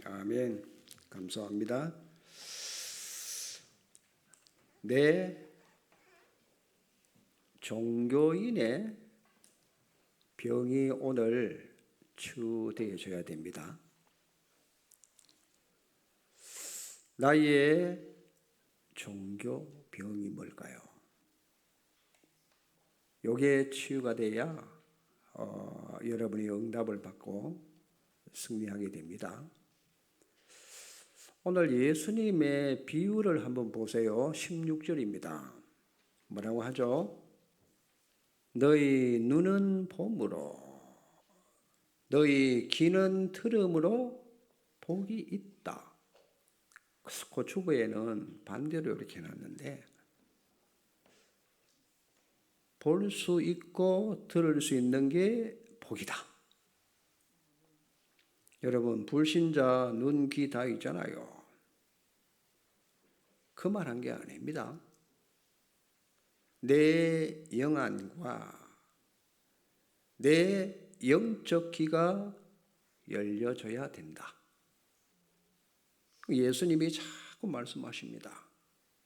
아멘. 감사합니다. 내 종교인의 병이 오늘 치유되어져야 됩니다. 나의 종교 병이 뭘까요? 요게 치유가 돼야 여러분이 응답을 받고 승리하게 됩니다. 오늘 예수님의 비유를 한번 보세요. 16절입니다. 뭐라고 하죠? 너희 눈은 봄으로 너희 귀는 들음으로 복이 있다. 고추부에는 반대로 이렇게 해놨는데 볼 수 있고 들을 수 있는 게 복이다. 여러분, 불신자 눈, 귀 다 있잖아요. 그 말 한 게 아닙니다. 내 영안과 내 영적 귀가 열려져야 된다. 예수님이 자꾸 말씀하십니다.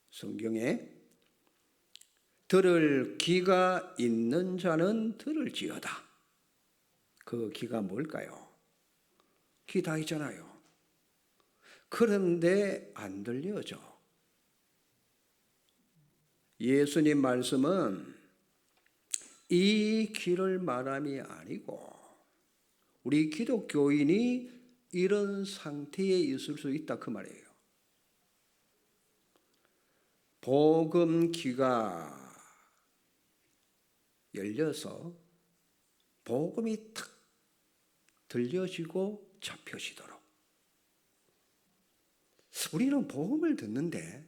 성경에 들을 귀가 있는 자는 들을지어다. 그 귀가 뭘까요? 귀 다 있잖아요. 그런데 안 들려져. 예수님 말씀은 이 귀를 말함이 아니고 우리 기독교인이 이런 상태에 있을 수 있다 그 말이에요. 복음 귀가 열려서 복음이 탁 들려지고 잡혀지도록. 우리는 복음을 듣는데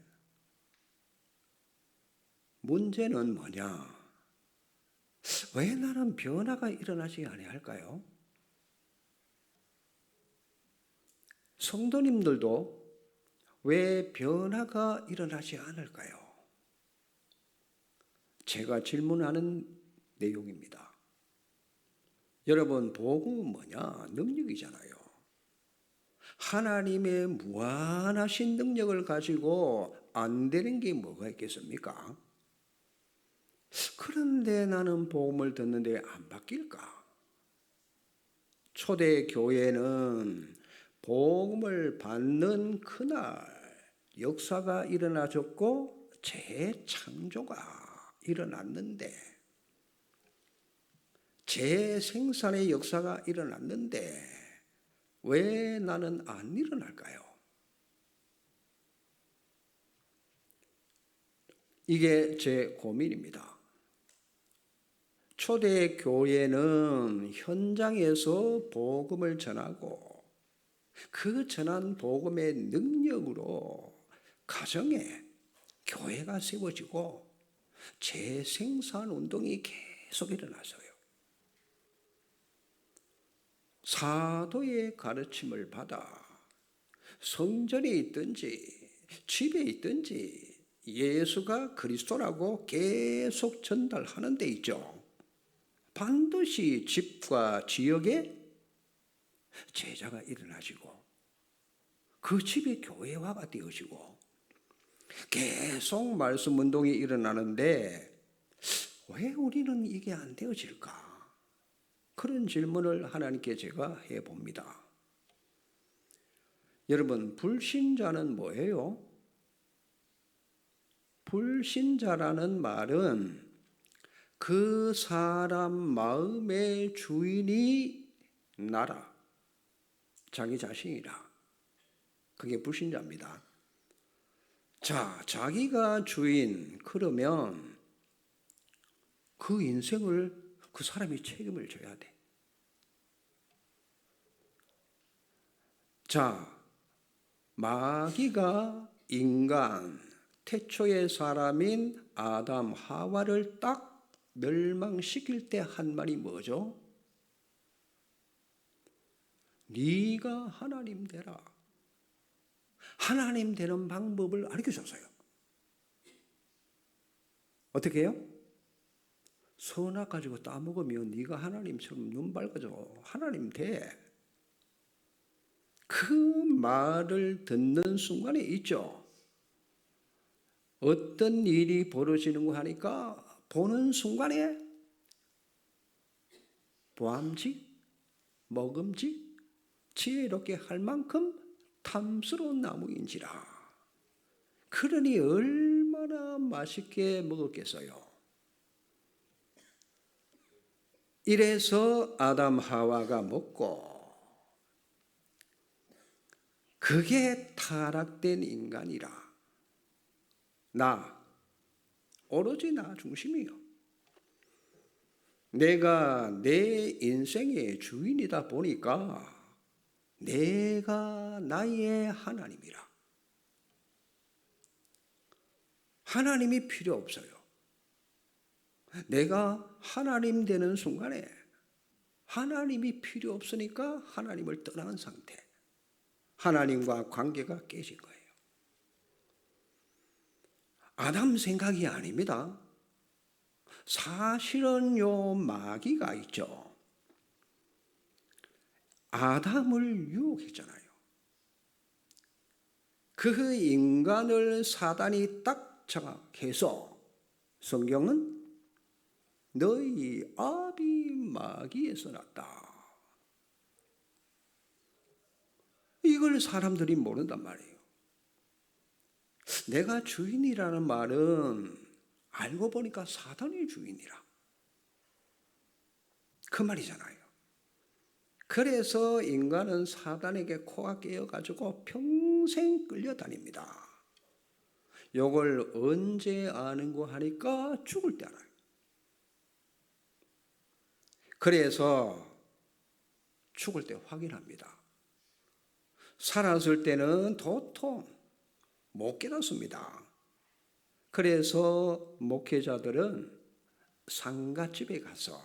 문제는 뭐냐? 왜 나는 변화가 일어나지 아니할까요? 성도님들도 왜 변화가 일어나지 않을까요? 제가 질문하는 내용입니다. 여러분, 복음은 뭐냐? 능력이잖아요. 하나님의 무한하신 능력을 가지고 안 되는 게 뭐가 있겠습니까? 그런데 나는 복음을 듣는데 안 바뀔까? 초대 교회는 복음을 받는 그날 역사가 일어나졌고 재창조가 일어났는데, 재생산의 역사가 일어났는데 왜 나는 안 일어날까요? 이게 제 고민입니다. 초대 교회는 현장에서 복음을 전하고 그 전한 복음의 능력으로 가정에 교회가 세워지고 재생산 운동이 계속 일어났어요. 사도의 가르침을 받아 성전에 있든지 집에 있든지 예수가 그리스도라고 계속 전달하는 데 있죠. 반드시 집과 지역에 제자가 일어나지고 그 집이 교회화가 되어지고 계속 말씀 운동이 일어나는데 왜 우리는 이게 안 되어질까? 그런 질문을 하나님께 제가 해봅니다. 여러분, 불신자는 뭐예요? 불신자라는 말은 그 사람 마음의 주인이 나라, 자기 자신이라. 그게 불신자입니다. 자, 자기가 주인, 그러면 그 인생을 그 사람이 책임을 져야 돼. 자, 마귀가 인간, 태초의 사람인 아담, 하와를 딱 멸망시킬 때 한 말이 뭐죠? 네가 하나님 되라. 하나님 되는 방법을 알려줬어요. 어떻게 해요? 선악 가지고 따먹으면 네가 하나님처럼 눈 밝아져. 하나님 돼. 그 말을 듣는 순간에 있죠. 어떤 일이 벌어지는 거 하니까 보는 순간에 보암직, 먹음직, 지혜롭게 할 만큼 탐스러운 나무인지라. 그러니 얼마나 맛있게 먹었겠어요. 이래서 아담 하와가 먹고 그게 타락된 인간이라. 오로지 나 중심이요. 내가 내 인생의 주인이다 보니까 내가 나의 하나님이라. 하나님이 필요 없어요. 내가 하나님 되는 순간에 하나님이 필요 없으니까 하나님을 떠나는 상태. 하나님과 관계가 깨진 거예요. 아담 생각이 아닙니다. 사실은 요 마귀가 있죠. 아담을 유혹했잖아요. 그 인간을 사단이 딱 장악해서 성경은 너희 아비 마귀에서 났다. 이걸 사람들이 모른단 말이에요. 내가 주인이라는 말은 알고 보니까 사단이 주인이라. 그 말이잖아요. 그래서 인간은 사단에게 코가 깨어가지고 평생 끌려다닙니다. 이걸 언제 아는 거 하니까 죽을 때 알아요. 그래서 죽을 때 확인합니다. 살았을 때는 도통 못 깨닫습니다. 그래서 목회자들은 상가집에 가서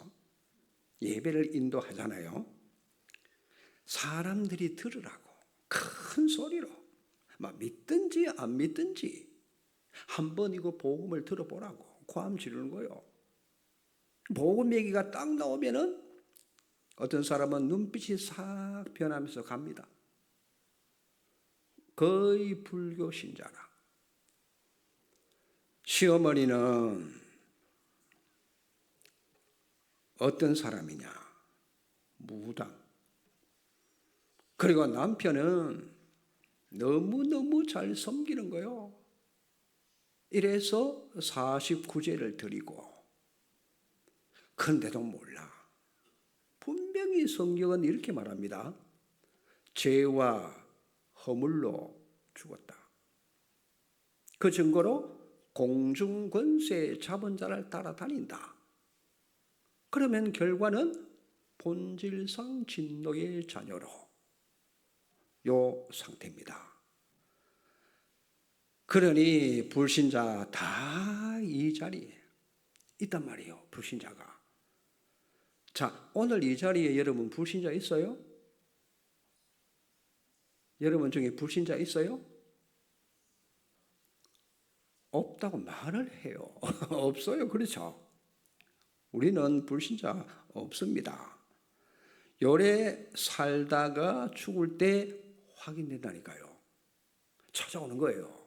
예배를 인도하잖아요. 사람들이 들으라고 큰 소리로 막 믿든지 안 믿든지 한번 이거 복음을 들어보라고 고함 지르는 거예요. 복음 얘기가 딱 나오면은 어떤 사람은 눈빛이 싹 변하면서 갑니다. 거의 불교 신자라. 시어머니는 어떤 사람이냐? 무당. 그리고 남편은 너무너무 잘 섬기는 거예요. 이래서 49제를 드리고. 그런데도 몰라. 분명히 성경은 이렇게 말합니다. 죄와 허물로 죽었다. 그 증거로 공중권세 잡은 자를 따라다닌다. 그러면 결과는 본질상 진노의 자녀로 요 상태입니다. 그러니 불신자 다 이 자리에 있단 말이에요. 불신자가. 자, 오늘 이 자리에 여러분 불신자 있어요? 여러분 중에 불신자 있어요? 없다고 말을 해요. 없어요. 그렇죠? 우리는 불신자 없습니다. 요래 살다가 죽을 때 확인된다니까요. 찾아오는 거예요.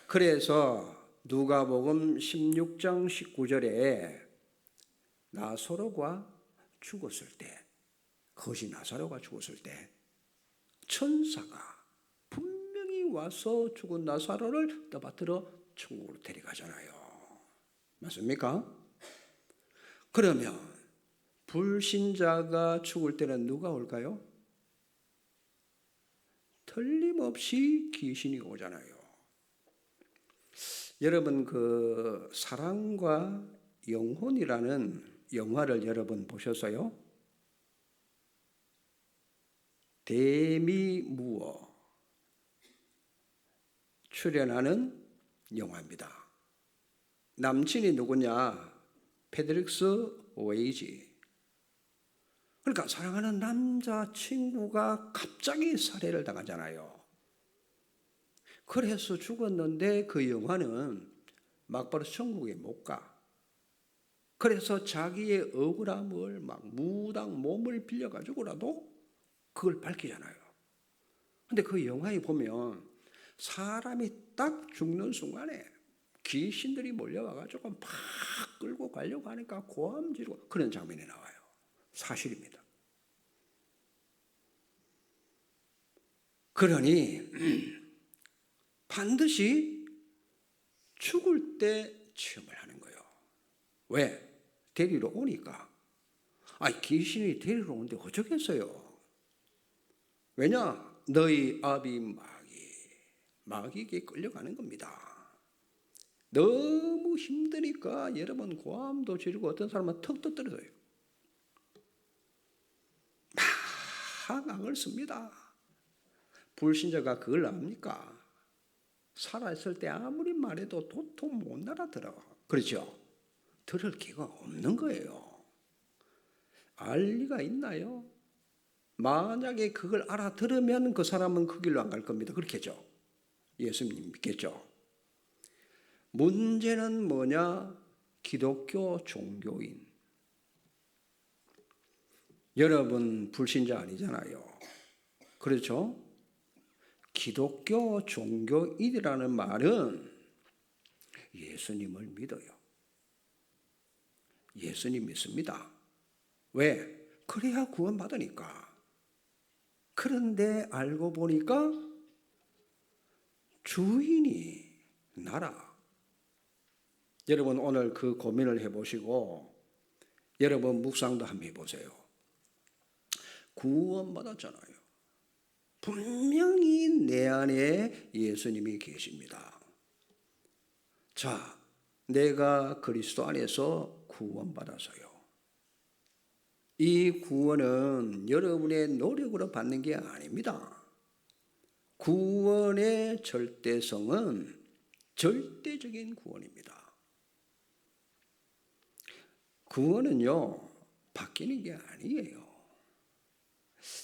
그래서 누가복음 16장 19절에 나사로가 죽었을 때, 거지 나사로가 죽었을 때 천사가 분명히 와서 죽은 나사로를 떠받들어 천국으로 데려가잖아요. 맞습니까? 그러면 불신자가 죽을 때는 누가 올까요? 틀림없이 귀신이 오잖아요. 여러분 그 사랑과 영혼이라는 영화를 여러분 보셨어요? 데미무어 출연하는 영화입니다. 남친이 누구냐? 패드릭스 웨이지. 그러니까 사랑하는 남자친구가 갑자기 살해를 당하잖아요. 그래서 죽었는데 그 영화는 막바로 천국에 못 가. 그래서 자기의 억울함을 막 무당 몸을 빌려가지고라도 그걸 밝히잖아요. 근데 그 영화에 보면 사람이 딱 죽는 순간에 귀신들이 몰려와가지고 막 끌고 가려고 하니까 고함 지르고 그런 장면이 나와요. 사실입니다. 그러니 반드시 죽을 때 체험을 하는 거예요. 왜? 데리러 오니까. 귀신이 데리러 오는데 어쩌겠어요. 왜냐? 너희 아비 마귀에게 끌려가는 겁니다. 너무 힘드니까 여러분 고함도 지르고 어떤 사람은 턱도 떨어져요. 막 악을 씁니다. 불신자가 그걸 압니까? 살아있을 때 아무리 말해도 도통 못 알아들어. 그렇죠? 들을 기가 없는 거예요. 알 리가 있나요? 만약에 그걸 알아들으면 그 사람은 그 길로 안 갈 겁니다. 그렇겠죠? 예수님 믿겠죠? 문제는 뭐냐? 기독교 종교인. 여러분 불신자 아니잖아요. 그렇죠? 기독교 종교인이라는 말은 예수님을 믿어요. 예수님 믿습니다. 왜? 그래야 구원받으니까. 그런데 알고 보니까 주인이 나라. 여러분 오늘 그 고민을 해보시고 여러분 묵상도 한번 해보세요. 구원받았잖아요. 분명히 내 안에 예수님이 계십니다. 자, 내가 그리스도 안에서 구원받아서요. 이 구원은 여러분의 노력으로 받는 게 아닙니다. 구원의 절대성은 절대적인 구원입니다. 구원은요, 바뀌는 게 아니에요.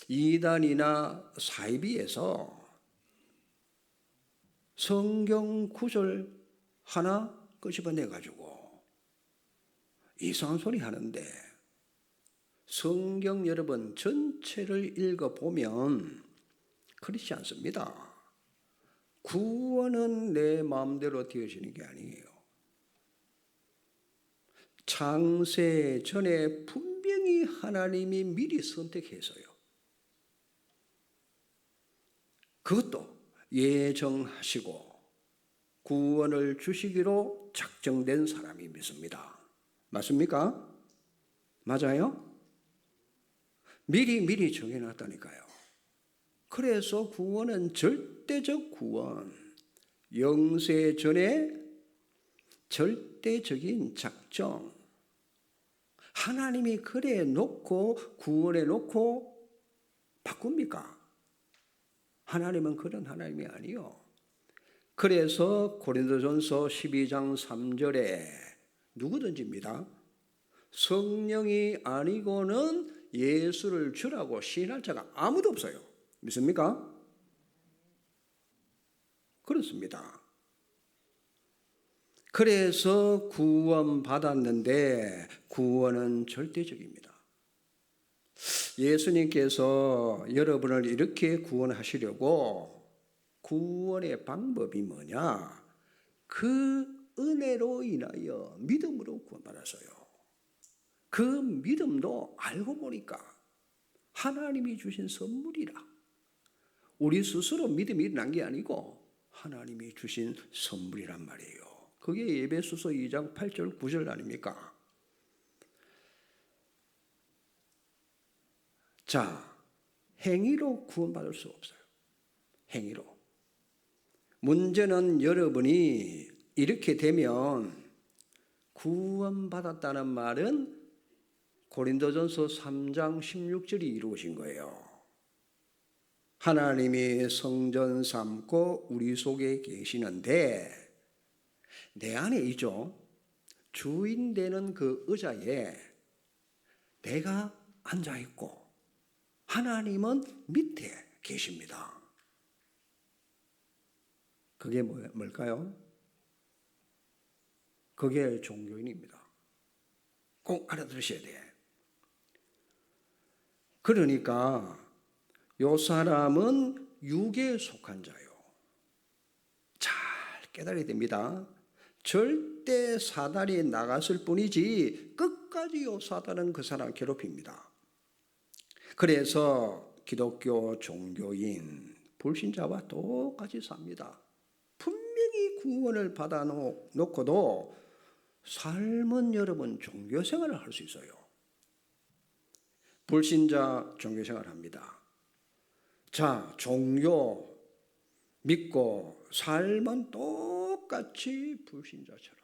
이단이나 사이비에서 성경 구절 하나 끄집어내가지고 이상한 소리 하는데 성경 여러분 전체를 읽어보면 그렇지 않습니다. 구원은 내 마음대로 되어지는 게 아니에요. 창세 전에 분명히 하나님이 미리 선택해서요. 그것도 예정하시고 구원을 주시기로 작정된 사람이 믿습니다. 맞습니까? 맞아요? 미리 정해놨다니까요. 그래서 구원은 절대적 구원, 영세 전에 절대적인 작정. 하나님이 그래 놓고 구원해 놓고 바꿉니까? 하나님은 그런 하나님이 아니요. 그래서 고린도전서 12장 3절에 누구든지입니다. 성령이 아니고는 예수를 주라고 시인할 자가 아무도 없어요. 믿습니까? 그렇습니다. 그래서 구원받았는데 구원은 절대적입니다. 예수님께서 여러분을 이렇게 구원하시려고 구원의 방법이 뭐냐? 그 은혜로 인하여 믿음으로 구원받았어요. 그 믿음도 알고 보니까 하나님이 주신 선물이라. 우리 스스로 믿음이 일어난 게 아니고 하나님이 주신 선물이란 말이에요. 그게 에베소서 2장 8절 9절 아닙니까? 자, 행위로 구원받을 수 없어요. 행위로. 문제는 여러분이 이렇게 되면 구원받았다는 말은 고린도전서 3장 16절이 이루어진 거예요. 하나님이 성전 삼고 우리 속에 계시는데 내 안에 있죠. 주인 되는 그 의자에 내가 앉아있고 하나님은 밑에 계십니다. 그게 뭘까요? 그게 종교인입니다. 꼭 알아들으셔야 돼. 그러니까 요 사람은 육에 속한 자요. 잘 깨달아야 됩니다. 절대 사단이 나갔을 뿐이지 끝까지요 사단은 그 사람 괴롭힙니다. 그래서 기독교 종교인 불신자와 똑같이 삽니다. 분명히 구원을 받아놓고도 삶은 여러분 종교생활을 할 수 있어요. 불신자 종교생활을 합니다. 자, 종교 믿고 삶은 똑같이 불신자처럼.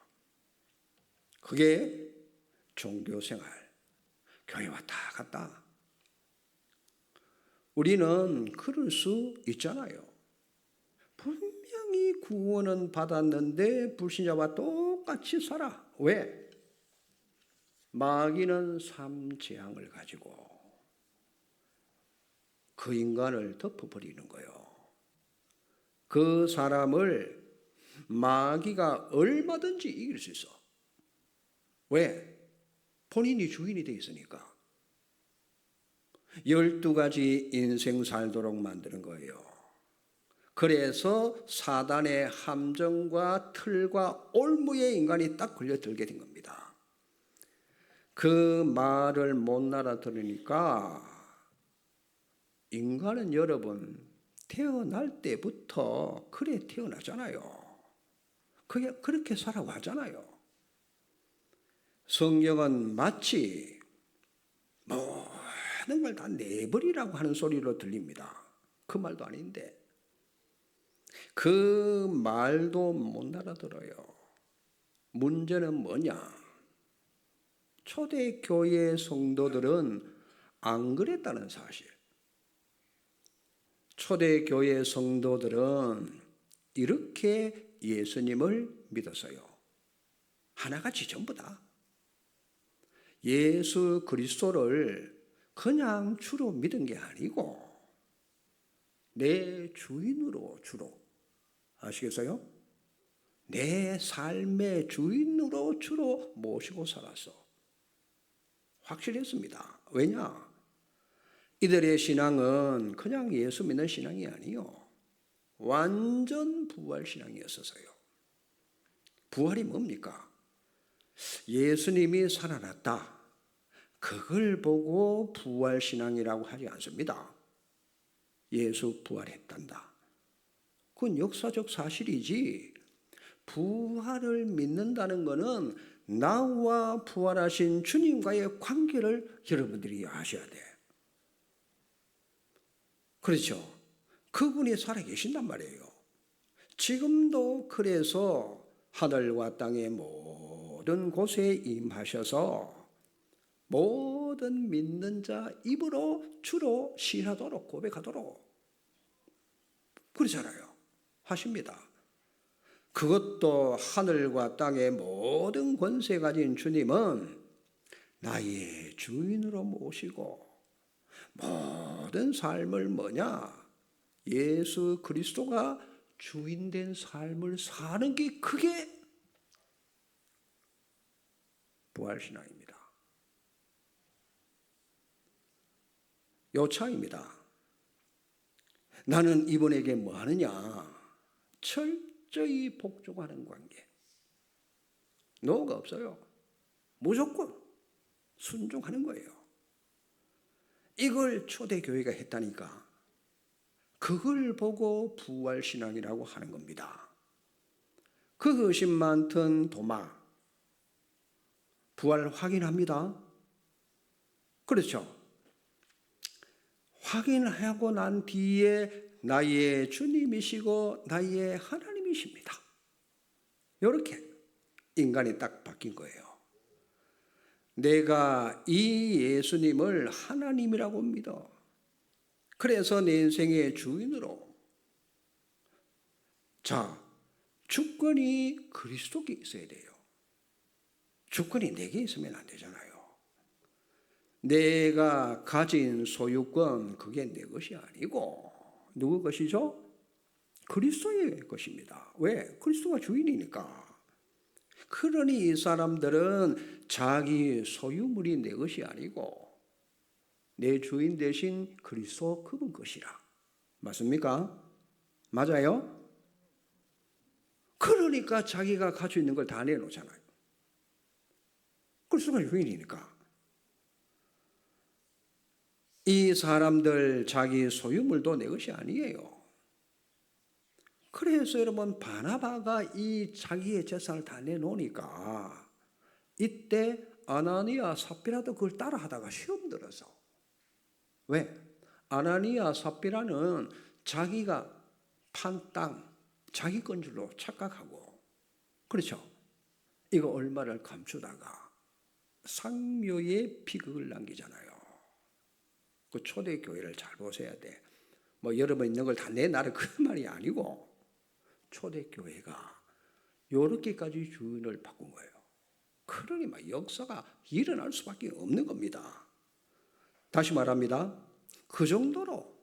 그게 종교생활. 교회 왔다 갔다. 우리는 그럴 수 있잖아요. 분명히 구원은 받았는데 불신자와 똑같이 살아. 왜? 마귀는 삼재앙을 가지고 그 인간을 덮어버리는 거예요. 그 사람을 마귀가 얼마든지 이길 수 있어. 왜? 본인이 주인이 되어 있으니까. 12가지 인생 살도록 만드는 거예요. 그래서 사단의 함정과 틀과 올무에 인간이 딱 걸려들게 된 겁니다. 그 말을 못 알아들으니까 인간은 여러분 태어날 때부터 그래 태어나잖아요. 그렇게 살아왔잖아요. 성경은 마치 모든 걸 다 내버리라고 하는 소리로 들립니다. 그 말도 아닌데 그 말도 못 알아들어요. 문제는 뭐냐? 초대교회 성도들은 안 그랬다는 사실. 초대교회 성도들은 이렇게 예수님을 믿었어요. 하나같이 전부 다. 예수 그리스도를 그냥 주로 믿은 게 아니고 내 주인으로 주로, 아시겠어요? 내 삶의 주인으로 주로 모시고 살았어. 확실했습니다. 왜냐? 이들의 신앙은 그냥 예수 믿는 신앙이 아니요. 완전 부활 신앙이었어요. 부활이 뭡니까? 예수님이 살아났다. 그걸 보고 부활 신앙이라고 하지 않습니다. 예수 부활했단다. 그건 역사적 사실이지. 부활을 믿는다는 것은 나와 부활하신 주님과의 관계를 여러분들이 아셔야 돼. 그렇죠. 그분이 살아계신단 말이에요. 지금도 그래서 하늘과 땅의 모든 곳에 임하셔서 모든 믿는 자 입으로 주로 신하도록 고백하도록 그러잖아요. 하십니다. 그것도 하늘과 땅의 모든 권세 가진 주님은 나의 주인으로 모시고 모든 삶을 뭐냐? 예수 그리스도가 주인된 삶을 사는 게 그게 부활신앙입니다. 요차입니다. 나는 이분에게 뭐 하느냐? 철저히 복종하는 관계. 노가 없어요. 무조건 순종하는 거예요. 이걸 초대교회가 했다니까. 그걸 보고 부활신앙이라고 하는 겁니다. 그 의심 많던 도마, 부활 확인합니다. 그렇죠. 확인하고 난 뒤에 나의 주님이시고 나의 하나님이십니다. 이렇게 인간이 딱 바뀐 거예요. 내가 이 예수님을 하나님이라고 믿어. 그래서 내 인생의 주인으로. 자, 주권이 그리스도께 있어야 돼요. 주권이 내게 있으면 안 되잖아요. 내가 가진 소유권, 그게 내 것이 아니고 누구 것이죠? 그리스도의 것입니다. 왜? 그리스도가 주인이니까. 그러니 이 사람들은 자기 소유물이 내 것이 아니고 내 주인 대신 그리스도 그분 것이라 맞습니까? 맞아요? 그러니까 자기가 가지고 있는 걸 다 내놓잖아요. 그리스도가 유인이니까. 이 사람들 자기 소유물도 내 것이 아니에요. 그래서 여러분 바나바가 이 자기의 재산을 다 내놓으니까 이때 아나니아 삽비라도 그걸 따라하다가 시험 들어서. 왜? 아나니아 삽비라는 자기가 판 땅 자기 건 줄로 착각하고, 그렇죠? 이거 얼마를 감추다가 상묘의 비극을 남기잖아요. 그 초대교회를 잘 보셔야 돼. 뭐 여러분 있는 걸 다 내놔라 그 말이 아니고, 초대교회가 요렇게까지 주인을 바꾼 거예요. 그러니 막 역사가 일어날 수밖에 없는 겁니다. 다시 말합니다. 그 정도로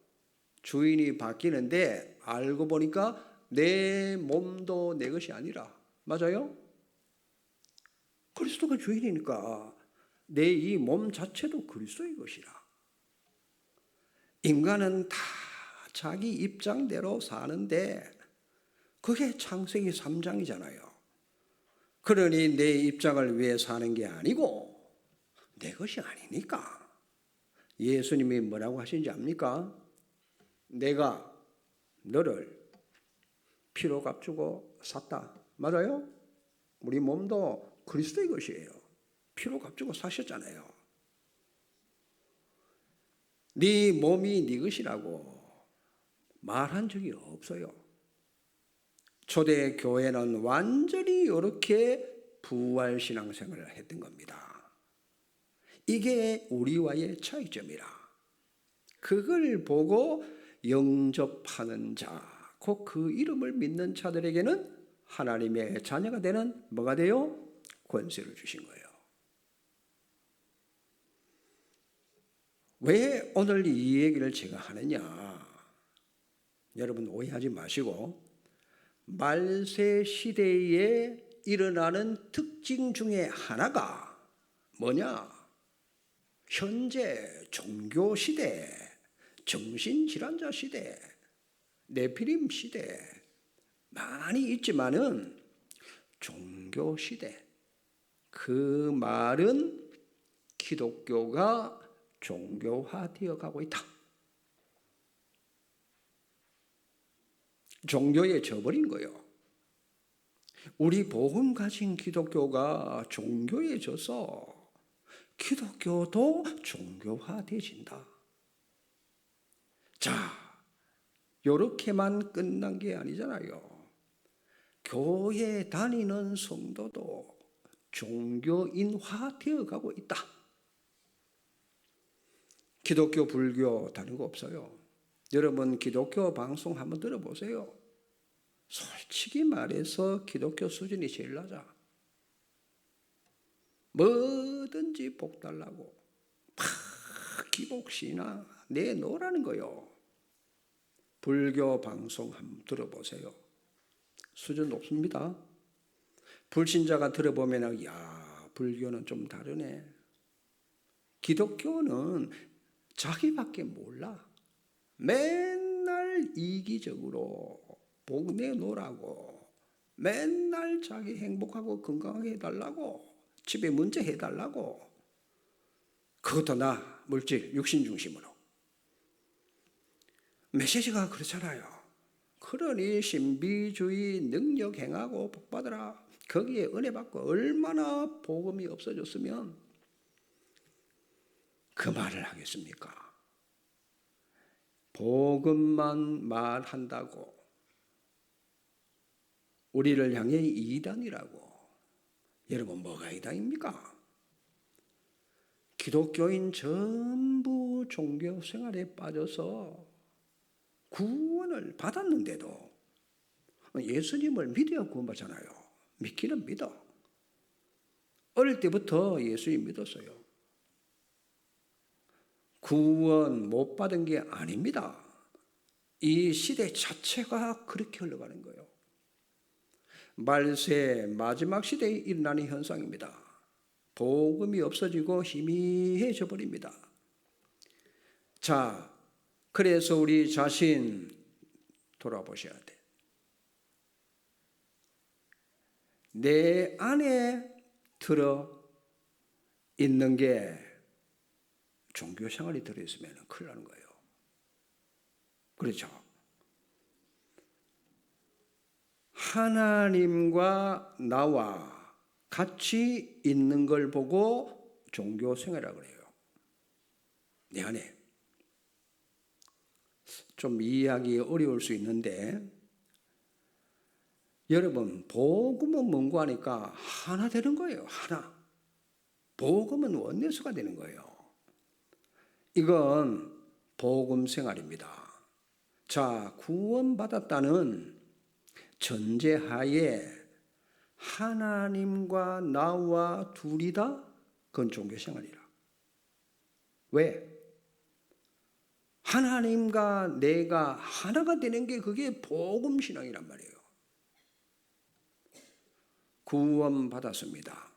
주인이 바뀌는데 알고 보니까 내 몸도 내 것이 아니라, 맞아요? 그리스도가 주인이니까 내 이 몸 자체도 그리스도의 것이라. 인간은 다 자기 입장대로 사는데 그게 창세기 3장이잖아요. 그러니 내 입장을 위해 사는 게 아니고 내 것이 아니니까. 예수님이 뭐라고 하신지 압니까? 내가 너를 피로 값주고 샀다. 맞아요? 우리 몸도 그리스도의 것이에요. 피로 값주고 사셨잖아요. 네 몸이 네 것이라고 말한 적이 없어요. 초대교회는 완전히 이렇게 부활신앙생활을 했던 겁니다. 이게 우리와의 차이점이라. 그걸 보고 영접하는 자, 곧 그 이름을 믿는 자들에게는 하나님의 자녀가 되는 뭐가 돼요? 권세를 주신 거예요. 왜 오늘 이 얘기를 제가 하느냐? 여러분 오해하지 마시고, 말세 시대에 일어나는 특징 중에 하나가 뭐냐? 현재 종교 시대, 정신질환자 시대, 네피림 시대 많이 있지만은 종교 시대, 그 말은 기독교가 종교화되어 가고 있다. 종교에 져버린 거예요. 우리 복음 가진 기독교가 종교에 져서 기독교도 종교화되어진다. 자, 요렇게만 끝난 게 아니잖아요. 교회 다니는 성도도 종교인화 되어 가고 있다. 기독교, 불교 다른 거 없어요. 여러분 기독교 방송 한번 들어보세요. 솔직히 말해서 기독교 수준이 제일 낮아. 뭐든지 복 달라고 막 기복신앙 내놓으라는 거요. 불교 방송 한번 들어보세요. 수준 높습니다. 불신자가 들어보면 야, 불교는 좀 다르네. 기독교는 자기밖에 몰라. 맨날 이기적으로 복 내놓으라고, 맨날 자기 행복하고 건강하게 해달라고, 집에 문제 해달라고. 그것도 나 물질 육신 중심으로. 메시지가 그렇잖아요. 그러니 신비주의 능력 행하고 복받으라. 거기에 은혜 받고 얼마나 복음이 없어졌으면 그 말을 하겠습니까? 복음만 말한다고 우리를 향해 이단이라고. 여러분 뭐가 이단입니까? 기독교인 전부 종교 생활에 빠져서 구원을 받았는데도 예수님을 믿어야 구원받잖아요. 믿기는 믿어. 어릴 때부터 예수님 믿었어요. 구원 못 받은 게 아닙니다. 이 시대 자체가 그렇게 흘러가는 거예요. 말세 마지막 시대에 일어나는 현상입니다. 복음이 없어지고 희미해져 버립니다. 자, 그래서 우리 자신 돌아보셔야 돼. 내 안에 들어 있는 게 종교 생활이 들어있으면 큰일 나는 거예요. 그렇죠? 하나님과 나와 같이 있는 걸 보고 종교 생활이라고 그래요. 내 안에. 좀 이해하기 어려울 수 있는데, 여러분, 복음은 뭔고 하니까 하나 되는 거예요. 하나. 복음은 원내수가 되는 거예요. 이건 복음 생활입니다. 자, 구원받았다는 전제하에 하나님과 나와 둘이다? 그건 종교 생활이라. 왜? 하나님과 내가 하나가 되는 게 그게 복음 신앙이란 말이에요. 구원받았습니다.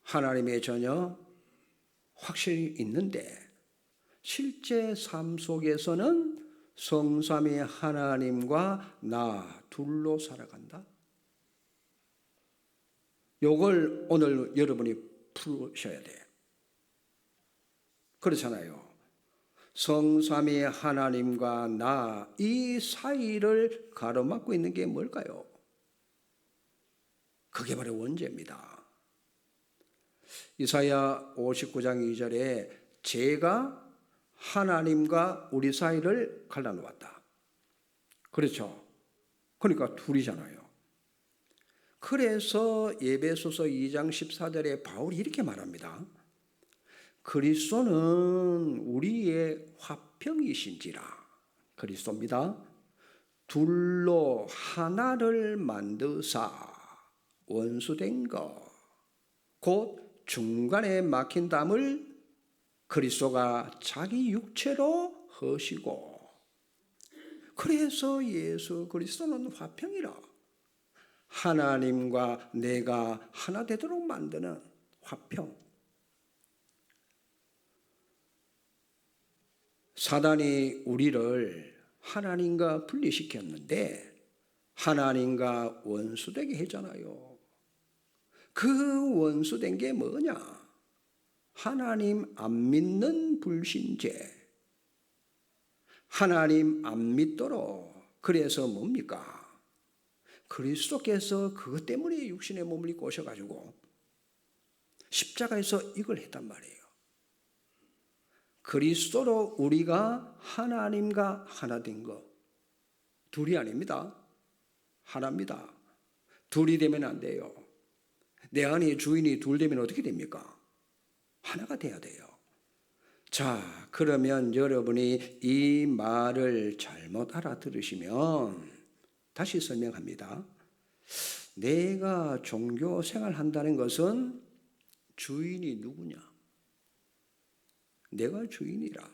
하나님의 자녀 확실히 있는데 실제 삶 속에서는 성삼위 하나님과 나 둘로 살아간다. 요걸 오늘 여러분이 풀으셔야 돼. 그렇잖아요. 성삼위 하나님과 나 이 사이를 가로막고 있는 게 뭘까요? 그게 바로 원죄입니다. 이사야 59장 2절에 제가 하나님과 우리 사이를 갈라놓았다. 그렇죠? 그러니까 둘이잖아요. 그래서 에베소서 2장 14절에 바울이 이렇게 말합니다. 그리스도는 우리의 화평이신지라. 그리스도입니다. 둘로 하나를 만드사 원수된 것, 곧 중간에 막힌 담을 그리스도가 자기 육체로 허시고, 그래서 예수 그리스도는 화평이라. 하나님과 내가 하나 되도록 만드는 화평. 사단이 우리를 하나님과 분리시켰는데 하나님과 원수되게 했잖아요. 그 원수된 게 뭐냐? 하나님 안 믿는 불신죄. 하나님 안 믿도록. 그래서 뭡니까? 그리스도께서 그것 때문에 육신의 몸을 입고 오셔가지고 십자가에서 이걸 했단 말이에요. 그리스도로 우리가 하나님과 하나 된 거. 둘이 아닙니다. 하나입니다. 둘이 되면 안 돼요. 내 안에 주인이 둘 되면 어떻게 됩니까? 하나가 돼야 돼요. 자, 그러면 여러분이 이 말을 잘못 알아들으시면 다시 설명합니다. 내가 종교 생활한다는 것은 주인이 누구냐? 내가 주인이라.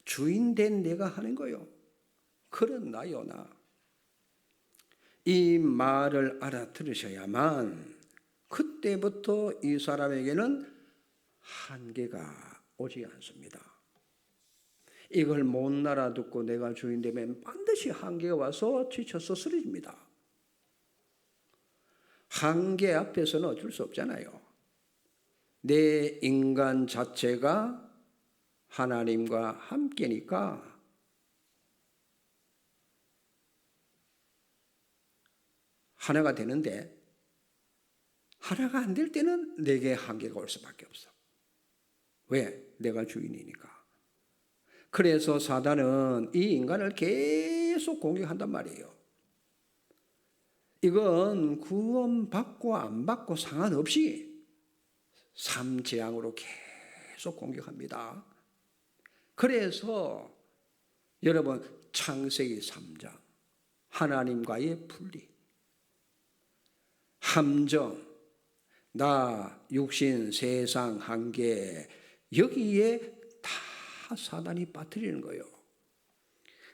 주인 된 내가 하는 거요. 그런 나요, 나. 이 말을 알아들으셔야만 그때부터 이 사람에게는 한계가 오지 않습니다. 이걸 못 알아듣고 내가 주인 되면 반드시 한계가 와서 지쳐서 쓰러집니다. 한계 앞에서는 어쩔 수 없잖아요. 내 인간 자체가 하나님과 함께니까 하나가 되는데 하나가 안 될 때는 내게 한계가 올 수밖에 없어. 왜? 내가 주인이니까. 그래서 사단은 이 인간을 계속 공격한단 말이에요. 이건 구원받고 안 받고 상관없이 삼재앙으로 계속 공격합니다. 그래서 여러분 창세기 3장 하나님과의 분리, 함정, 나, 육신, 세상, 한계, 여기에 다 사단이 빠뜨리는 거예요.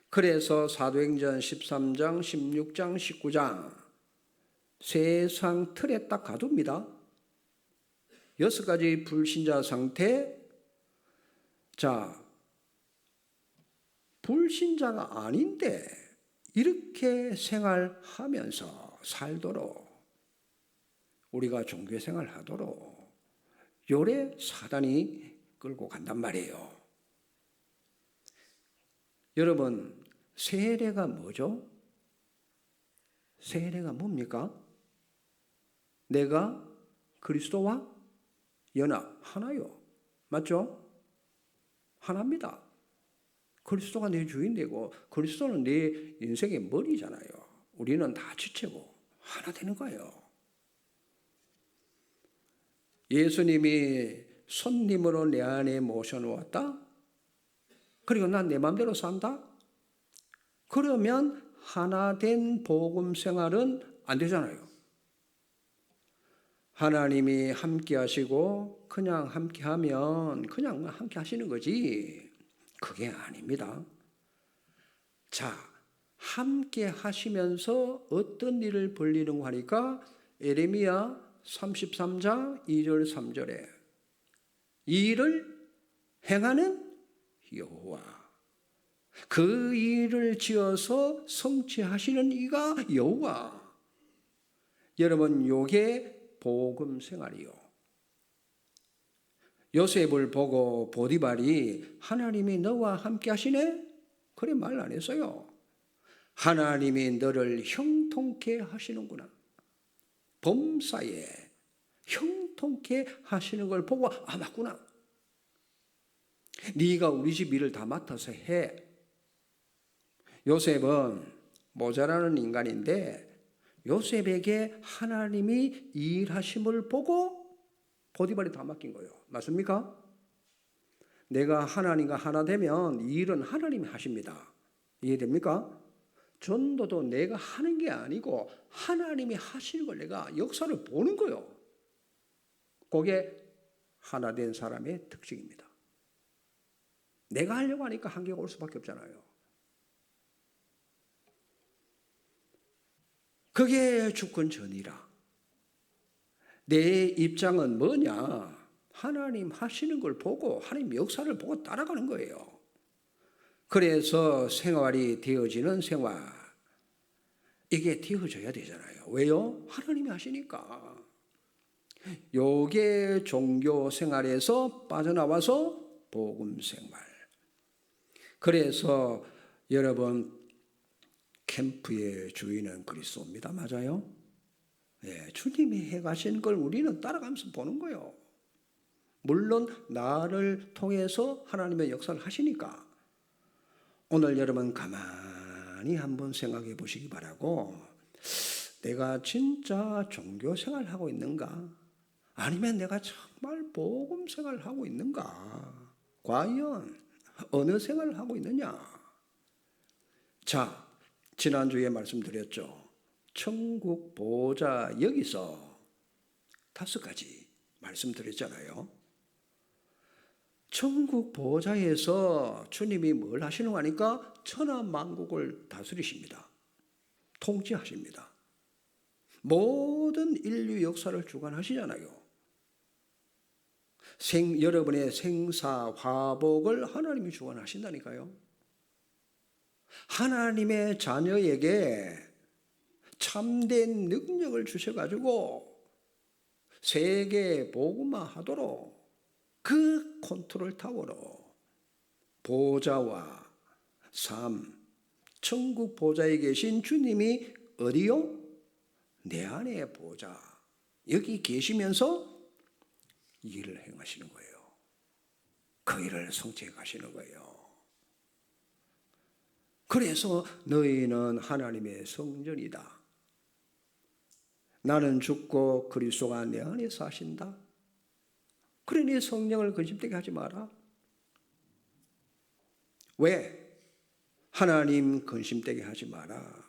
그래서 사도행전 13장, 16장, 19장 세상 틀에 딱 가둡니다. 6가지 불신자 상태. 자, 불신자가 아닌데 이렇게 생활하면서 살도록, 우리가 종교생활 하도록 요래 사단이 끌고 간단 말이에요. 여러분, 세례가 뭐죠? 세례가 뭡니까? 내가 그리스도와 연합, 하나요. 맞죠? 하나입니다. 그리스도가 내 주인되고 그리스도는 내 인생의 머리잖아요. 우리는 다 지체고 하나 되는 거예요. 예수님이 손님으로 내 안에 모셔놓았다? 그리고 난 내 마음대로 산다? 그러면 하나 된 복음 생활은 안 되잖아요. 하나님이 함께 하시고 그냥 함께 하면 그냥 함께 하시는 거지. 그게 아닙니다. 자, 함께 하시면서 어떤 일을 벌리는 거 하니까 에레미야 33장 2절 3절에 이 일을 행하는 여호와, 그 일을 지어서 성취하시는 이가 여호와. 여러분, 요게 복음 생활이요. 요셉을 보고 보디발이 하나님이 너와 함께 하시네? 그래 말 안 했어요. 하나님이 너를 형통케 하시는구나. 범사에 형통케 하시는 걸 보고 아, 맞구나. 네가 우리 집 일을 다 맡아서 해. 요셉은 모자라는 인간인데 요셉에게 하나님이 일하심을 보고 보디발이 다 맡긴 거예요. 맞습니까? 내가 하나님과 하나 되면 이 일은 하나님이 하십니다. 이해됩니까? 전도도 내가 하는 게 아니고 하나님이 하시는 걸 내가 역사를 보는 거예요. 그게 하나 된 사람의 특징입니다. 내가 하려고 하니까 한계가 올 수밖에 없잖아요. 그게 주권 전이라. 내 입장은 뭐냐? 하나님 하시는 걸 보고 하나님 역사를 보고 따라가는 거예요. 그래서 생활이 되어지는 생활, 이게 되어져야 되잖아요. 왜요? 하나님이 하시니까. 요게 종교 생활에서 빠져나와서 복음 생활. 그래서 여러분, 캠프의 주인은 그리스도입니다. 맞아요? 예, 주님이 해가신 걸 우리는 따라가면서 보는 거예요. 물론 나를 통해서 하나님의 역사를 하시니까. 오늘 여러분 가만히 한번 생각해 보시기 바라고, 내가 진짜 종교 생활하고 있는가? 아니면 내가 정말 복음 생활을 하고 있는가? 과연 어느 생활을 하고 있느냐? 자, 지난주에 말씀드렸죠. 천국 보호자, 여기서 5가지 말씀드렸잖아요. 천국 보호자에서 주님이 뭘 하시는 거 하니까 천하 만국을 다스리십니다. 통치하십니다. 모든 인류 역사를 주관하시잖아요. 여러분의 생사 화복을 하나님이 주관하신다니까요. 하나님의 자녀에게 참된 능력을 주셔가지고 세계 복음화하도록 그 컨트롤 타워로 보호자와 삶, 천국 보호자에 계신 주님이 어디요? 내 안에 보호자, 여기 계시면서 일을 행하시는 거예요. 그 일을 성취해 가시는 거예요. 그래서 너희는 하나님의 성전이다. 나는 죽고 그리스도가 내 안에 사신다. 그러니 성령을 근심되게 하지 마라. 왜? 하나님 근심되게 하지 마라.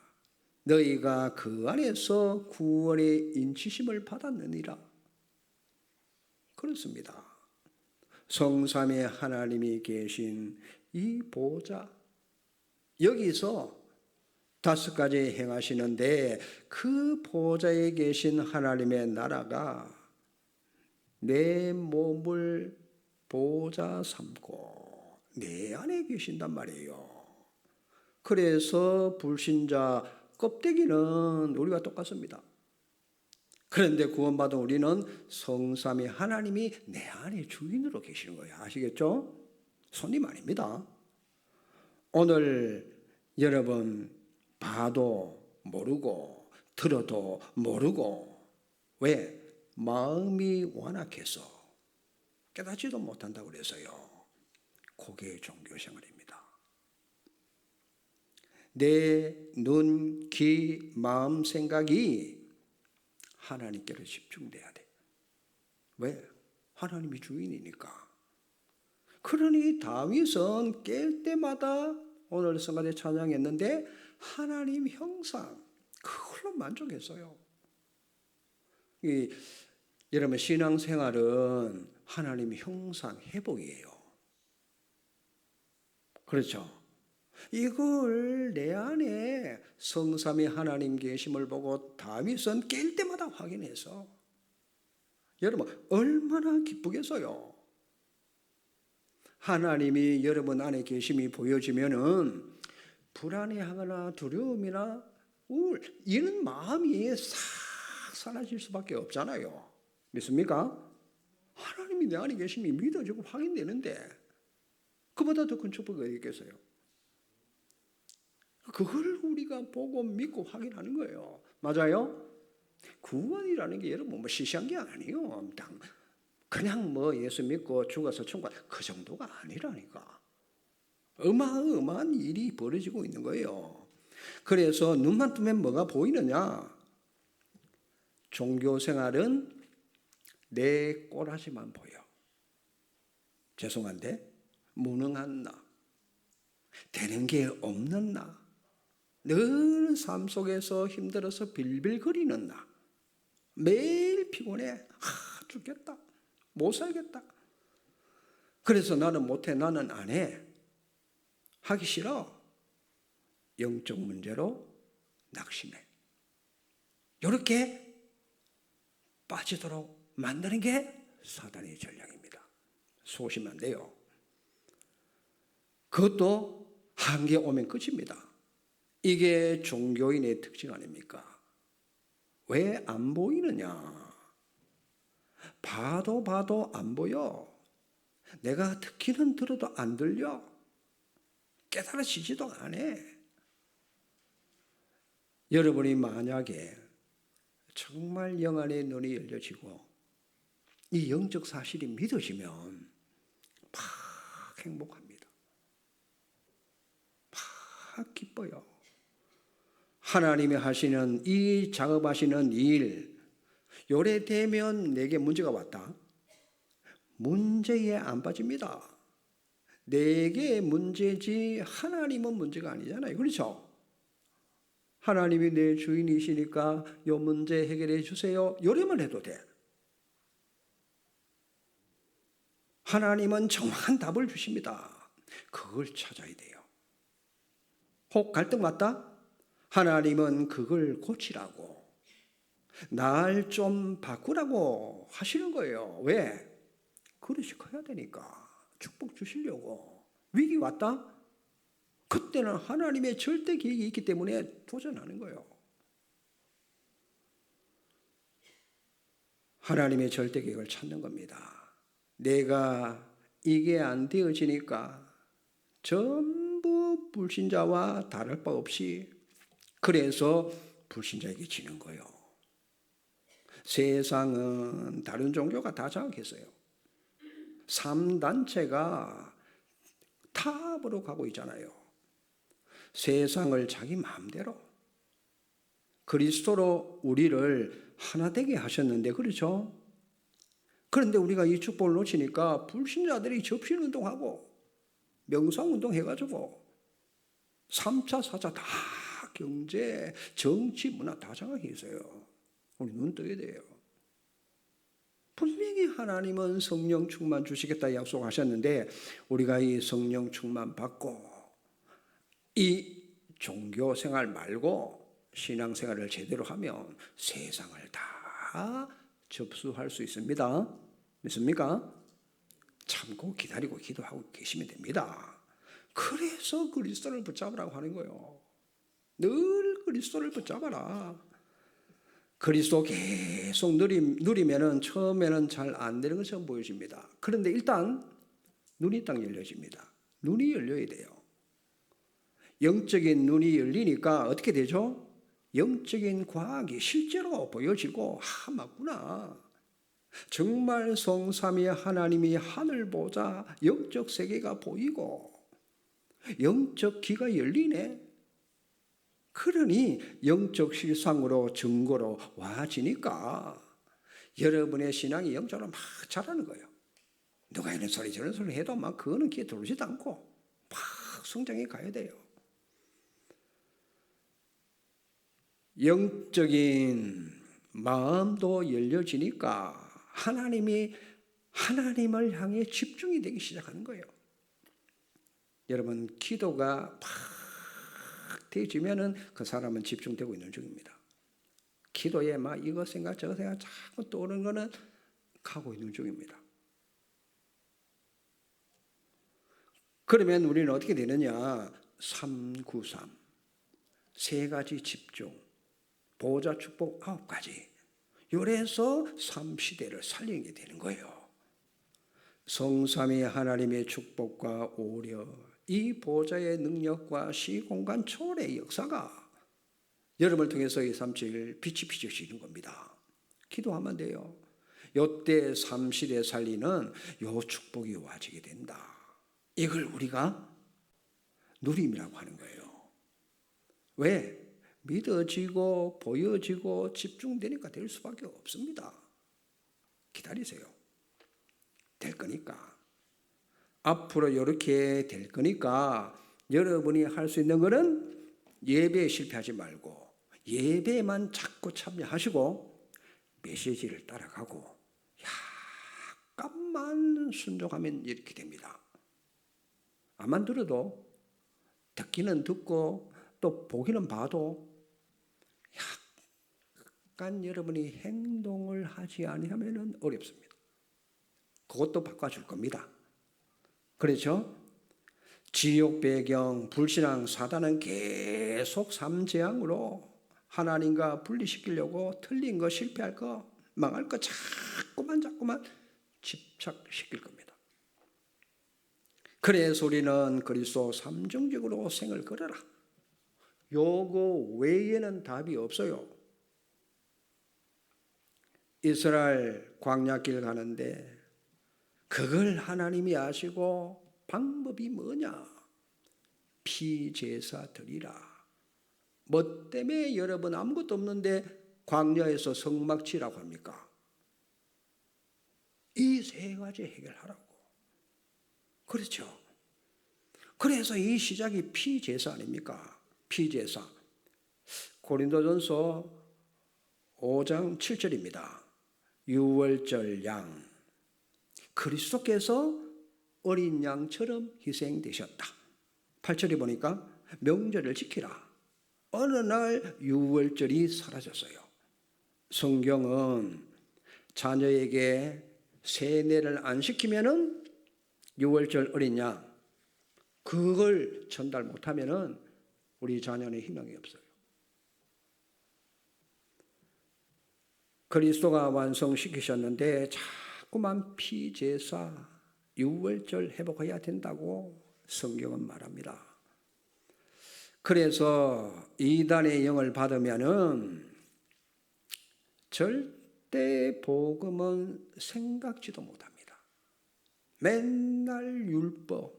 너희가 그 안에서 구원의 인치심을 받았느니라. 그렇습니다. 성삼의 하나님이 계신 이 보호자, 여기서 5가지 행하시는데 그 보호자에 계신 하나님의 나라가 내 몸을 보호자 삼고 내 안에 계신단 말이에요. 그래서 불신자 껍데기는 우리와 똑같습니다. 그런데 구원받은 우리는 성삼위 하나님이 내 안에 주인으로 계시는 거예요. 아시겠죠? 손님 아닙니다. 오늘 여러분 봐도 모르고 들어도 모르고 왜? 마음이 완악해서 깨닫지도 못한다고 그래서요. 그게 종교생활입니다. 내 눈, 귀, 마음, 생각이 하나님께로 집중돼야 돼. 왜? 하나님이 주인이니까. 그러니 다윗은 깰 때마다 오늘 성가대 찬양했는데 하나님 형상 그걸로 만족했어요. 여러분 신앙생활은 하나님 형상 회복이에요. 그렇죠? 이걸 내 안에 성삼위 하나님 계심을 보고 다윗은 깰 때마다 확인해서 여러분 얼마나 기쁘겠어요. 하나님이 여러분 안에 계심이 보여지면은 불안해하거나 두려움이나 우울 이런 마음이 싹 사라질 수밖에 없잖아요. 믿습니까? 하나님이 내 안에 계심이 믿어지고 확인되는데 그보다 더 큰 축복이 어디 있겠어요? 그걸 우리가 보고 믿고 확인하는 거예요. 맞아요? 구원이라는 게 여러분 뭐 시시한 게 아니에요. 그냥 뭐 예수 믿고 죽어서 천국 그 정도가 아니라니까. 어마어마한 일이 벌어지고 있는 거예요. 그래서 눈만 뜨면 뭐가 보이느냐? 종교생활은 내 꼬라지만 보여. 죄송한데 무능한 나, 되는 게 없는 나, 늘 삶 속에서 힘들어서 빌빌거리는 나, 매일 피곤해, 죽겠다, 못 살겠다. 그래서 나는 못해, 나는 안 해, 하기 싫어. 영적 문제로 낙심해. 이렇게 빠지도록 만드는 게 사단의 전략입니다. 소심한 데요. 그것도 한계 오면 끝입니다. 이게 종교인의 특징 아닙니까? 왜 안 보이느냐? 봐도 안 보여. 내가 듣기는 들어도 안 들려. 깨달아지지도 않아. 여러분이 만약에 정말 영안의 눈이 열려지고 이 영적 사실이 믿어지면 막 행복합니다. 막 기뻐요. 하나님이 하시는 이 작업하시는 일, 요래 되면 내게 문제가 왔다. 문제에 안 빠집니다. 내게 문제지 하나님은 문제가 아니잖아요. 그렇죠? 하나님이 내 주인이시니까 요 문제 해결해 주세요. 요래만 해도 돼. 하나님은 정확한 답을 주십니다. 그걸 찾아야 돼요. 혹 갈등 왔다? 하나님은 그걸 고치라고, 날 좀 바꾸라고 하시는 거예요. 왜? 그릇이 커야 되니까. 축복 주시려고. 위기 왔다? 그때는 하나님의 절대 계획이 있기 때문에 도전하는 거예요. 하나님의 절대 계획을 찾는 겁니다. 내가 이게 안 되어지니까 전부 불신자와 다를 바 없이, 그래서 불신자에게 지는 거예요. 세상은 다른 종교가 다 장악했어요. 3단체가 탑으로 가고 있잖아요. 세상을 자기 마음대로. 그리스도로 우리를 하나 되게 하셨는데, 그렇죠? 그런데 우리가 이 축복을 놓치니까 불신자들이 접신운동하고 명상운동 해가지고 3차, 4차 다 경제, 정치, 문화 다 장악해 있어요. 우리 눈 뜨게 돼요. 분명히 하나님은 성령 충만 주시겠다 약속하셨는데 우리가 이 성령 충만 받고 이 종교 생활 말고 신앙 생활을 제대로 하면 세상을 다 접수할 수 있습니다. 믿습니까? 참고 기다리고 기도하고 계시면 됩니다. 그래서 그리스도를 붙잡으라고 하는 거예요. 늘 그리스도를 붙잡아라. 그리스도 계속 누리면은 처음에는 잘 안 되는 것처럼 보여집니다. 그런데 일단 눈이 딱 열려집니다. 눈이 열려야 돼요. 영적인 눈이 열리니까 어떻게 되죠? 영적인 과학이 실제로 보여지고, 맞구나. 정말 성삼위 하나님이 하늘 보자 영적 세계가 보이고 영적 귀가 열리네. 그러니 영적 실상으로 증거로 와지니까 여러분의 신앙이 영적으로 막 자라는 거예요. 누가 이런 소리 저런 소리 해도 막 그거는 귀에 들어오지도 않고 막 성장해 가야 돼요. 영적인 마음도 열려지니까 하나님을 향해 집중이 되기 시작하는 거예요. 여러분, 기도가 팍 되어지면은 그 사람은 집중되고 있는 중입니다. 기도에 막 이거 생각 저거 생각 자꾸 떠오르는 거는 가고 있는 중입니다. 그러면 우리는 어떻게 되느냐? 393 세 가지 집중, 보호자 축복 9가지. 요래서 3시대를 살리는 게 되는 거예요. 성삼위 하나님의 축복과 오려, 이 보호자의 능력과 시공간 초월의 역사가 여러분을 통해서 237 빛이 비춰지는 겁니다. 기도하면 돼요. 요때 3시대 살리는 요 축복이 와지게 된다. 이걸 우리가 누림이라고 하는 거예요. 왜? 믿어지고 보여지고 집중되니까 될 수밖에 없습니다. 기다리세요. 될 거니까. 앞으로 이렇게 될 거니까 여러분이 할 수 있는 것은 예배에 실패하지 말고 예배만 자꾸 참여하시고 메시지를 따라가고 약간만 순종하면 이렇게 됩니다. 안만 들어도 듣기는 듣고 또 보기는 봐도 약간 여러분이 행동을 하지 않으면 어렵습니다. 그것도 바꿔줄 겁니다. 그렇죠? 지옥 배경, 불신앙, 사단은 계속 삼재앙으로 하나님과 분리시키려고 틀린 거, 실패할 거, 망할 거 자꾸만 집착시킬 겁니다. 그래서 우리는 그리스도 삼중직으로 생을 걸어라. 요거 외에는 답이 없어요. 이스라엘 광야길 가는데 그걸 하나님이 아시고 방법이 뭐냐? 피제사 드리라. 뭐 때문에 여러분 아무것도 없는데 광야에서 성막 치라고 합니까? 이 세 가지 해결하라고. 그렇죠. 그래서 이 시작이 피제사 아닙니까? 피제사. 고린도전서 5장 7절입니다. 유월절 양. 그리스도께서 어린 양처럼 희생되셨다. 8절에 보니까 명절을 지키라. 어느 날 유월절이 사라졌어요. 성경은 자녀에게 세뇌를 안 시키면은 유월절 어린 양 그걸 전달 못하면은 우리 자녀는 희망이 없어요. 그리스도가 완성시키셨는데 자꾸만 피제사 유월절 회복해야 된다고 성경은 말합니다. 그래서 이단의 영을 받으면은 절대 복음은 생각지도 못합니다. 맨날 율법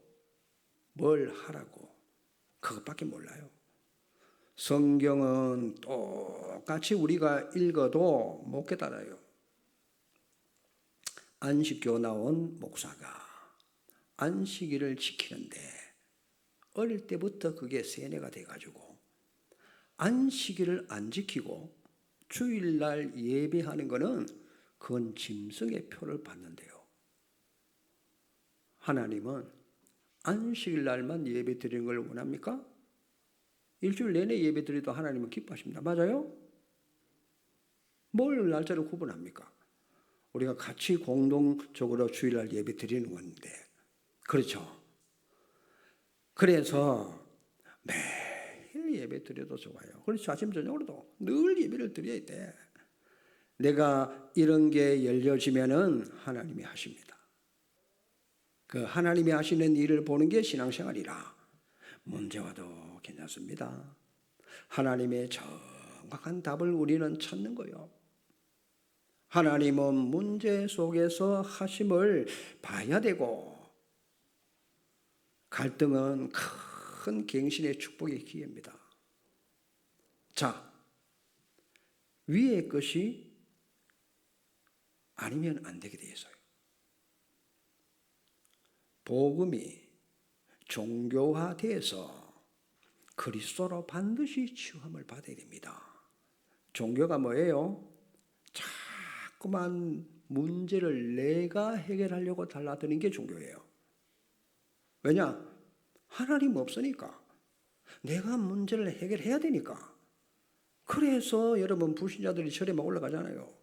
뭘 하라고 그것밖에 몰라요. 성경은 똑같이 우리가 읽어도 못 깨달아요. 안식교 나온 목사가 안식일을 지키는데 어릴 때부터 그게 세뇌가 돼가지고 안식일을 안 지키고 주일날 예배하는 거는 그건 짐승의 표를 받는데요. 하나님은 안식일날만 예배 드리는 걸 원합니까? 일주일 내내 예배 드려도 하나님은 기뻐하십니다. 맞아요? 뭘 날짜를 구분합니까? 우리가 같이 공동적으로 주일날 예배 드리는 건데 그렇죠. 그래서 매일 예배 드려도 좋아요. 그렇죠. 아침 저녁으로도 늘 예배를 드려야 돼. 내가 이런 게 열려지면은 하나님이 하십니다. 그 하나님이 하시는 일을 보는 게 신앙생활이라 문제 와도 괜찮습니다. 하나님의 정확한 답을 우리는 찾는 거예요. 하나님은 문제 속에서 하심을 봐야 되고, 갈등은 큰 갱신의 축복의 기회입니다. 자, 위의 것이 아니면 안 되게 돼 있어요. 복음이 종교화돼서 그리스도로 반드시 취함을 받아야 됩니다. 종교가 뭐예요? 자꾸만 문제를 내가 해결하려고 달라드는 게 종교예요. 왜냐? 하나님 없으니까. 내가 문제를 해결해야 되니까. 그래서 여러분 불신자들이 절에만 올라가잖아요.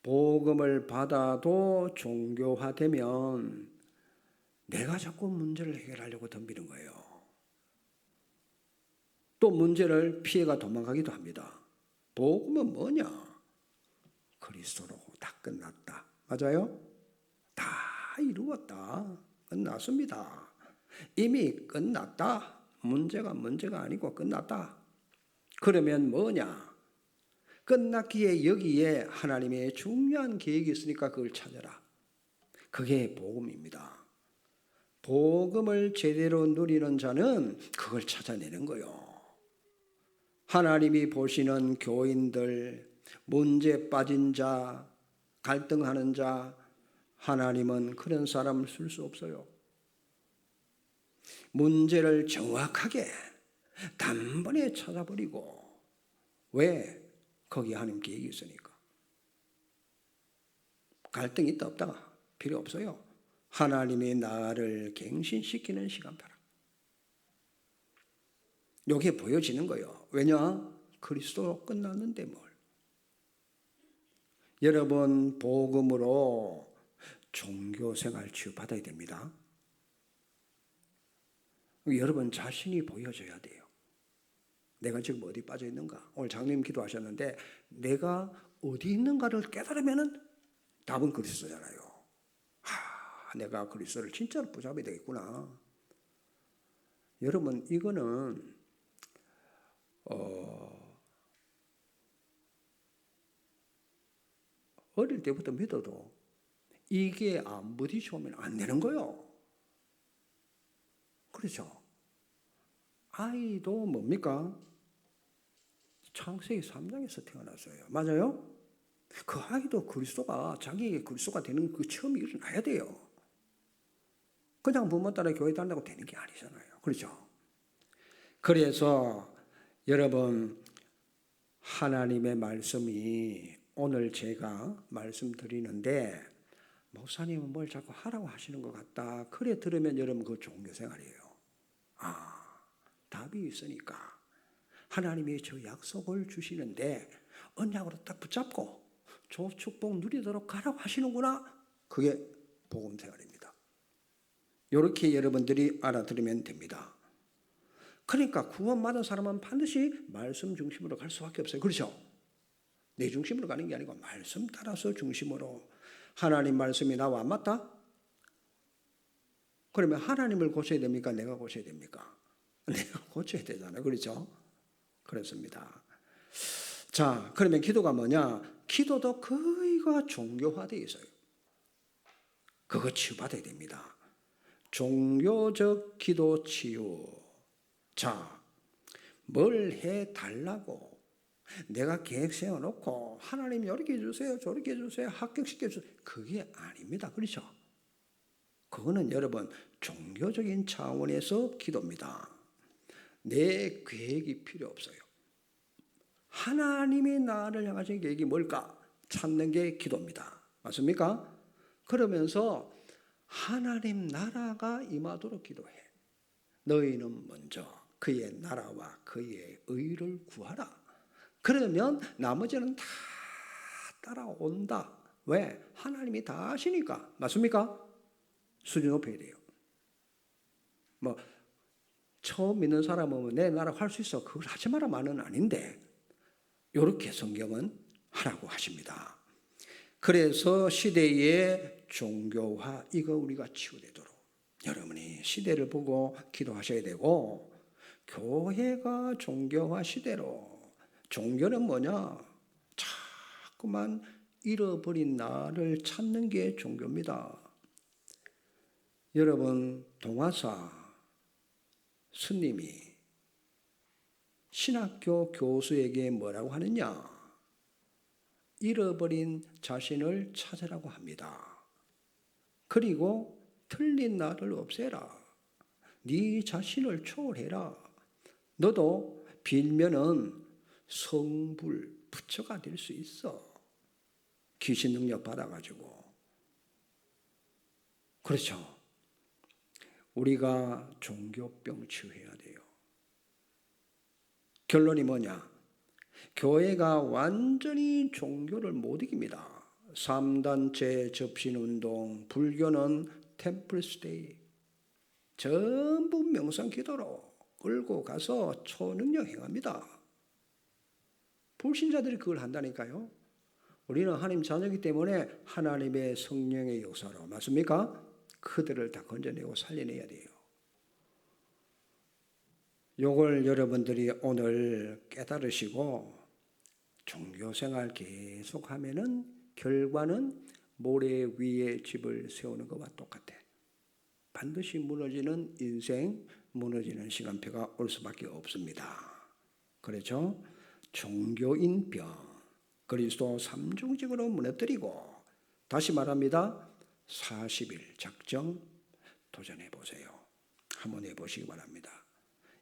복음을 받아도 종교화되면 내가 자꾸 문제를 해결하려고 덤비는 거예요. 또 문제를 피해가 도망가기도 합니다. 복음은 뭐냐? 그리스도로 다 끝났다. 맞아요? 다 이루었다. 끝났습니다. 이미 끝났다. 문제가 아니고 끝났다. 그러면 뭐냐? 끝났기에 여기에 하나님의 중요한 계획이 있으니까 그걸 찾아라. 그게 복음입니다. 복음을 제대로 누리는 자는 그걸 찾아내는 거예요. 하나님이 보시는 교인들, 문제 빠진 자, 갈등하는 자, 하나님은 그런 사람을 쓸 수 없어요. 문제를 정확하게 단번에 찾아버리고, 왜? 거기 하나님 계획이 있으니까. 갈등이 있다 없다 필요 없어요. 하나님이 나를 갱신시키는 시간 바라. 이게 보여지는 거예요. 왜냐? 그리스도로 끝났는데 뭘. 여러분 복음으로 종교생활 치유받아야 됩니다. 여러분 자신이 보여져야 돼요. 내가 지금 어디 빠져 있는가? 오늘 장로님 기도하셨는데 내가 어디 있는가를 깨달으면 답은 그리스도잖아요. 내가 그리스도를 진짜로 붙잡아야 되겠구나. 여러분 이거는 어릴 때부터 믿어도 이게 안 부딪혀오면 안 되는 거예요. 그렇죠? 아이도 뭡니까? 창세기 3장에서 태어났어요. 맞아요? 그 아이도 그리스도가 자기에게 그리스도가 되는 그 체험이 일어나야 돼요. 그냥 부모 따라 교회 다닌다고 되는 게 아니잖아요. 그렇죠? 그래서 여러분 하나님의 말씀이 오늘 제가 말씀드리는데 목사님은 뭘 자꾸 하라고 하시는 것 같다. 그래 들으면 여러분 그거 종교생활이에요. 답이 있으니까 하나님이 저 약속을 주시는데 언약으로 딱 붙잡고 저 축복 누리도록 가라고 하시는구나. 그게 복음생활입니다. 이렇게 여러분들이 알아들으면 됩니다. 그러니까 구원받은 사람은 반드시 말씀 중심으로 갈 수밖에 없어요. 그렇죠? 내 중심으로 가는 게 아니고 말씀 따라서 중심으로. 하나님 말씀이 나와 안 맞다? 그러면 하나님을 고쳐야 됩니까? 내가 고쳐야 됩니까? 내가 고쳐야 되잖아요. 그렇죠? 그렇습니다. 자, 그러면 기도가 뭐냐? 기도도 거의가 종교화되어 있어요. 그거 치유받아야 됩니다. 종교적 기도 치유. 자, 뭘 해달라고 내가 계획 세워놓고 하나님 이렇게 해주세요, 저렇게 해주세요, 합격시켜주세요. 그게 아닙니다. 그렇죠? 그거는 여러분 종교적인 차원에서 기도입니다. 내 계획이 필요 없어요. 하나님이 나를 향하신 계획이 뭘까? 찾는 게 기도입니다. 맞습니까? 그러면서 하나님 나라가 임하도록 기도해. 너희는 먼저 그의 나라와 그의 의를 구하라. 그러면 나머지는 다 따라온다. 왜? 하나님이 다 아시니까. 맞습니까? 수준 높여야 돼요. 뭐 처음 믿는 사람은 내 나라 할 수 있어. 그걸 하지 마라 말은 아닌데 이렇게 성경은 하라고 하십니다. 그래서 시대의 종교화 이거 우리가 치유되도록 여러분이 시대를 보고 기도하셔야 되고 교회가 종교화 시대로 종교는 뭐냐? 자꾸만 잃어버린 나를 찾는 게 종교입니다. 여러분 동화사 스님이 신학교 교수에게 뭐라고 하느냐? 잃어버린 자신을 찾으라고 합니다. 그리고 틀린 나를 없애라. 네 자신을 초월해라. 너도 빌면은 성불 부처가 될 수 있어. 귀신 능력 받아가지고. 그렇죠. 우리가 종교병 치유해야 돼요. 결론이 뭐냐? 교회가 완전히 종교를 못 이깁니다. 3단체 접신운동, 불교는 템플스테이 전부 명상기도로 끌고 가서 초능력 행합니다. 불신자들이 그걸 한다니까요. 우리는 하나님 자녀이기 때문에 하나님의 성령의 역사로 맞습니까? 그들을 다 건져내고 살려내야 돼요. 요걸 여러분들이 오늘 깨달으시고 종교생활 계속하면은 결과는 모래 위에 집을 세우는 것과 똑같아. 반드시 무너지는 인생, 무너지는 시간표가 올 수밖에 없습니다. 그렇죠? 종교인병, 그리스도 삼중직으로 무너뜨리고 다시 말합니다. 40일 작정 도전해 보세요. 한번 해보시기 바랍니다.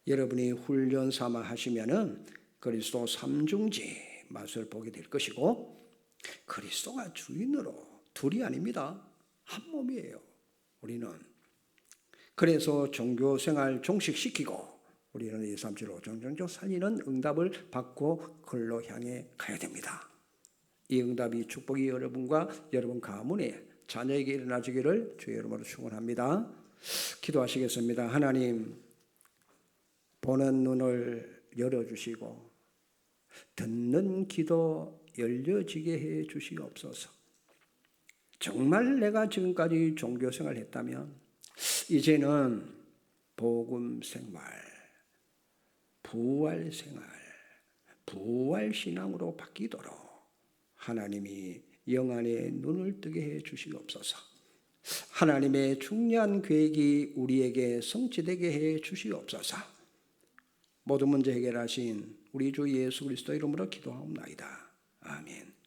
여러분이 훈련 삼아 하시면은 그리스도 삼중직 맛을 보게 될 것이고 그리스도가 주인으로 둘이 아닙니다. 한 몸이에요. 우리는 그래서 종교생활 종식시키고 우리는 237로 정정적 살리는 응답을 받고 그걸로 향해 가야 됩니다. 이 응답이 축복이 여러분과 여러분 가문에 자녀에게 일어나주기를 주의 이름으로 축원합니다. 기도하시겠습니다. 하나님 보는 눈을 열어주시고 듣는 귀도 열려지게 해 주시옵소서. 정말 내가 지금까지 종교생활을 했다면 이제는 복음생활, 부활생활, 부활신앙으로 바뀌도록 하나님이 영안의 눈을 뜨게 해 주시옵소서. 하나님의 중요한 계획이 우리에게 성취되게 해 주시옵소서. 모든 문제 해결하신 우리 주 예수 그리스도 이름으로 기도하옵나이다. 아멘.